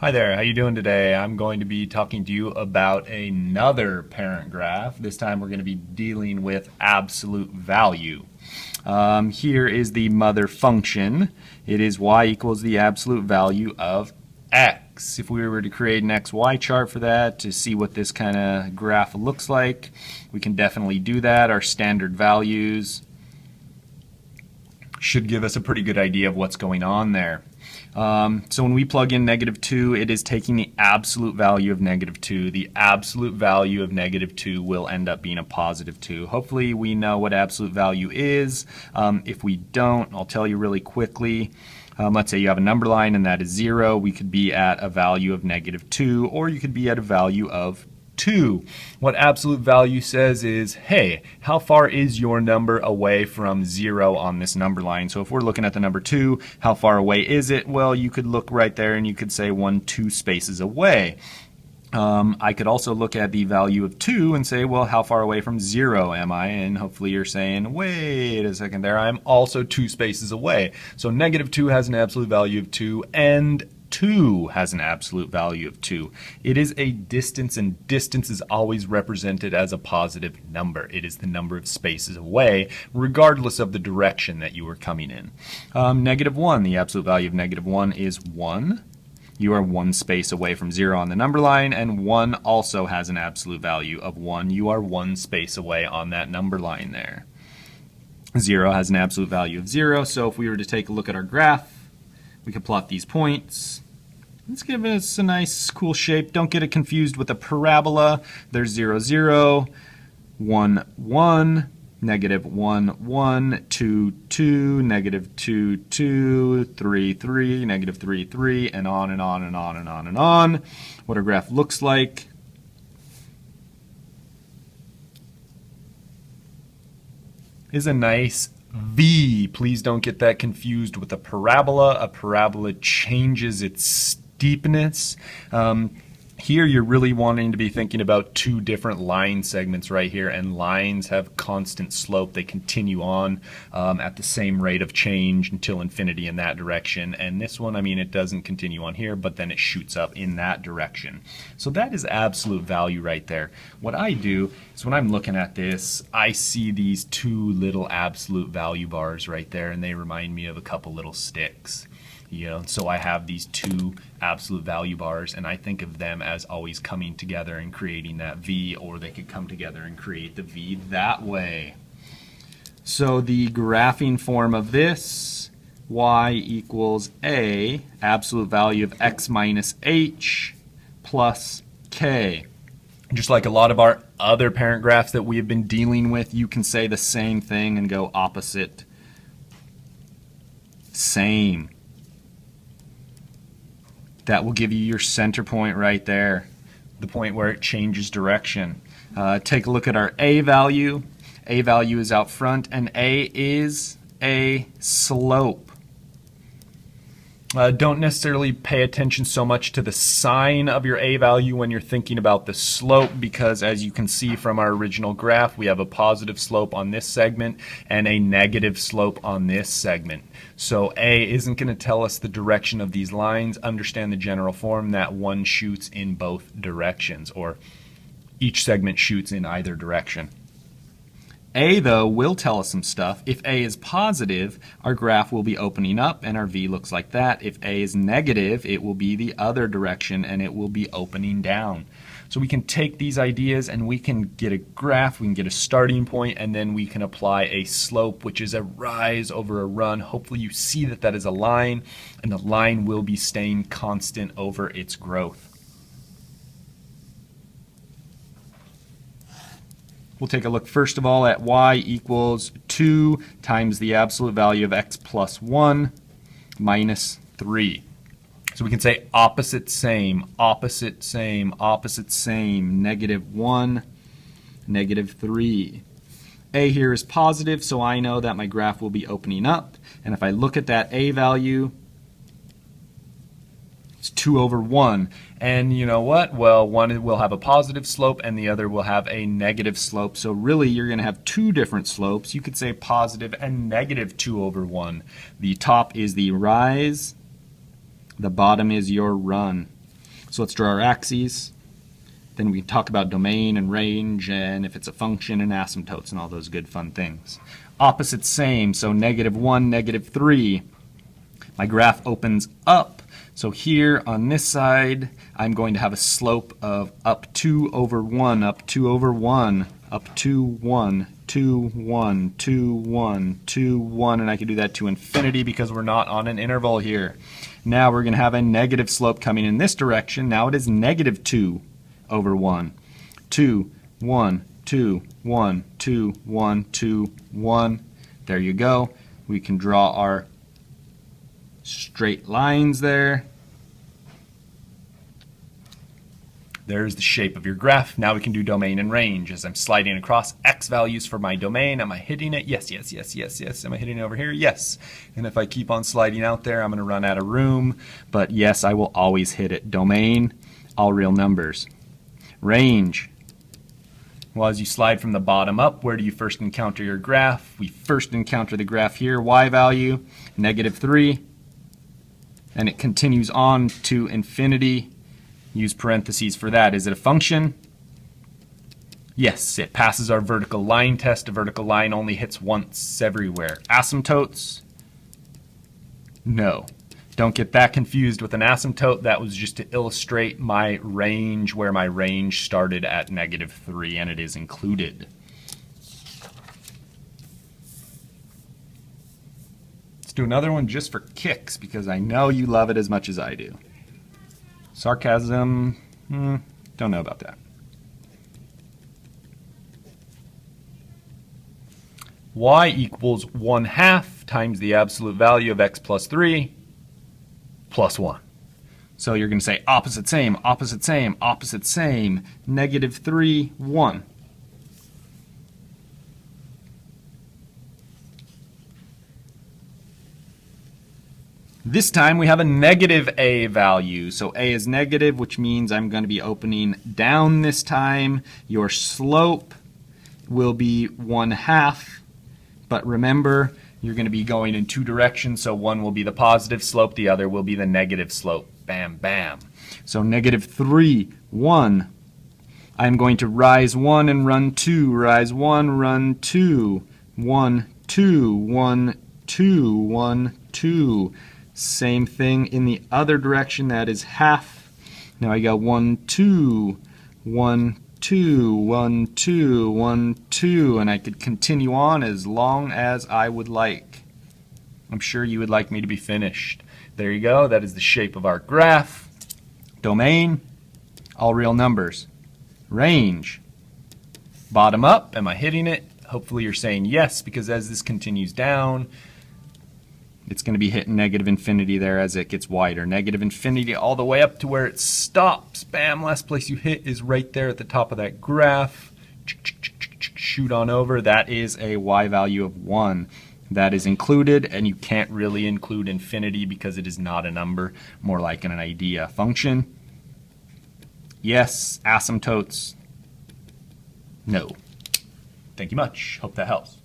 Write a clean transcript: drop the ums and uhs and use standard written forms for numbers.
Hi there, how you doing today? I'm going to be talking to you about another parent graph. This time we're going to be dealing with absolute value. Here is the mother function. It is y equals the absolute value of x. If we were to create an xy chart for that to see what this kind of graph looks like, we can definitely do that. Our standard values should give us a pretty good idea of what's going on there. So when we plug in -2, it is taking the absolute value of -2. The absolute value of -2 will end up being a +2. Hopefully we know what absolute value is. If we don't, I'll tell you really quickly. Let's say you have a number line and that is 0. We could be at a value of -2, or you could be at a value of 2. What absolute value says is, hey, how far is your number away from 0 on this number line? So if we're looking at the number 2, how far away is it? Well, you could look right there and you could say 1, 2 spaces away. I could also look at the value of 2 and say, well, how far away from 0 am I? And hopefully you're saying, wait a second there, I'm also 2 spaces away. So -2 has an absolute value of 2, and 2 has an absolute value of 2. It is a distance, and distance is always represented as a positive number. It is the number of spaces away, regardless of the direction that you are coming in. -1, the absolute value of -1 is 1. You are 1 space away from 0 on the number line, and 1 also has an absolute value of 1. You are 1 space away on that number line there. 0 has an absolute value of 0, so if we were to take a look at our graph, we could plot these points. Let's give us a nice cool shape. Don't get it confused with a parabola. There's 0, 0, 1, 1, -1, 1, 2, 2, -2, 2, 3, 3, -3, 3, and on and on and on and on and on. What our graph looks like is a nice V. Please don't get that confused with a parabola. A parabola changes its steepness. Here you're really wanting to be thinking about two different line segments right here, and lines have constant slope. They continue on at the same rate of change until infinity in that direction. And this one, I mean, it doesn't continue on here, but then it shoots up in that direction. So that is absolute value right there. What I do is when I'm looking at this, I see these two little absolute value bars right there, and they remind me of a couple little sticks. So I have these two absolute value bars, and I think of them as always coming together and creating that V, or they could come together and create the V that way. So the graphing form of this, y equals a, absolute value of x minus h plus k. Just like a lot of our other parent graphs that we have been dealing with, you can say the same thing and go opposite, same. That will give you your center point right there, the point where it changes direction. Take a look at our A value. A value is out front, and A is a slope. Don't necessarily pay attention so much to the sign of your A value when you're thinking about the slope, because as you can see from our original graph, we have a positive slope on this segment and a negative slope on this segment. So A isn't going to tell us the direction of these lines. Understand the general form that one shoots in both directions, or each segment shoots in either direction. A, though, will tell us some stuff. If A is positive, our graph will be opening up and our V looks like that. If A is negative, it will be the other direction and it will be opening down. So we can take these ideas and we can get a graph, we can get a starting point, and then we can apply a slope, which is a rise over a run. Hopefully you see that that is a line, and the line will be staying constant over its growth. We'll take a look first of all at y equals 2 times the absolute value of x plus 1 minus 3. So we can say opposite same, opposite same, opposite same, -1, -3. A here is positive, so I know that my graph will be opening up. And if I look at that A value, it's 2 over 1. And you know what? Well, one will have a positive slope and the other will have a negative slope. So really you're going to have two different slopes. You could say positive and negative 2 over 1. The top is the rise. The bottom is your run. So let's draw our axes. Then we can talk about domain and range, and if it's a function and asymptotes and all those good fun things. Opposite same, so -1, -3. My graph opens up. So here on this side, I'm going to have a slope of up 2 over 1, up 2 over 1, up 2, 1, 2, 1, 2, 1, 2, 1, and I can do that to infinity because we're not on an interval here. Now we're going to have a negative slope coming in this direction. Now it is -2 over 1. 2, 1, 2, 1, 2, 1, 2, 1. There you go. We can draw our straight lines there. There's the shape of your graph. Now we can do domain and range. As I'm sliding across x values for my domain, am I hitting it? Yes, yes, yes, yes, yes. Am I hitting it over here? Yes. And if I keep on sliding out there, I'm going to run out of room. But yes, I will always hit it. Domain, all real numbers. Range. Well, as you slide from the bottom up, where do you first encounter your graph? We first encounter the graph here, y value, -3. And it continues on to infinity. Use parentheses for that. Is it a function? Yes, it passes our vertical line test. A vertical line only hits once everywhere. Asymptotes? No. Don't get that confused with an asymptote. That was just to illustrate my range, where my range started at -3, and it is included. Let's do another one just for kicks, because I know you love it as much as I do. Sarcasm, don't know about that. Y equals 1/2 times the absolute value of x plus 3 plus 1. So you're going to say opposite same, opposite same, opposite same, -3, 1. This time we have a negative a value. So a is negative, which means I'm going to be opening down this time. Your slope will be 1/2. But remember, you're going to be going in two directions. So one will be the positive slope, the other will be the negative slope. Bam, bam. So -3, 1. I'm going to rise 1 and run 2. Rise 1, run 2. 1, 2, 1, 2, 1, 2. Same thing in the other direction, that is 1/2. Now I got 1, 2, 1, 2, 1, 2, 1, 2, and I could continue on as long as I would like. I'm sure you would like me to be finished. There you go, that is the shape of our graph. Domain, all real numbers. Range, bottom up, am I hitting it? Hopefully you're saying yes, because as this continues down, it's going to be hitting negative infinity there as it gets wider. Negative infinity all the way up to where it stops. Bam, last place you hit is right there at the top of that graph. Shoot on over. That is a y value of 1. That is included, and you can't really include infinity because it is not a number, more like an idea. Function? Yes. Asymptotes? No. Thank you much. Hope that helps.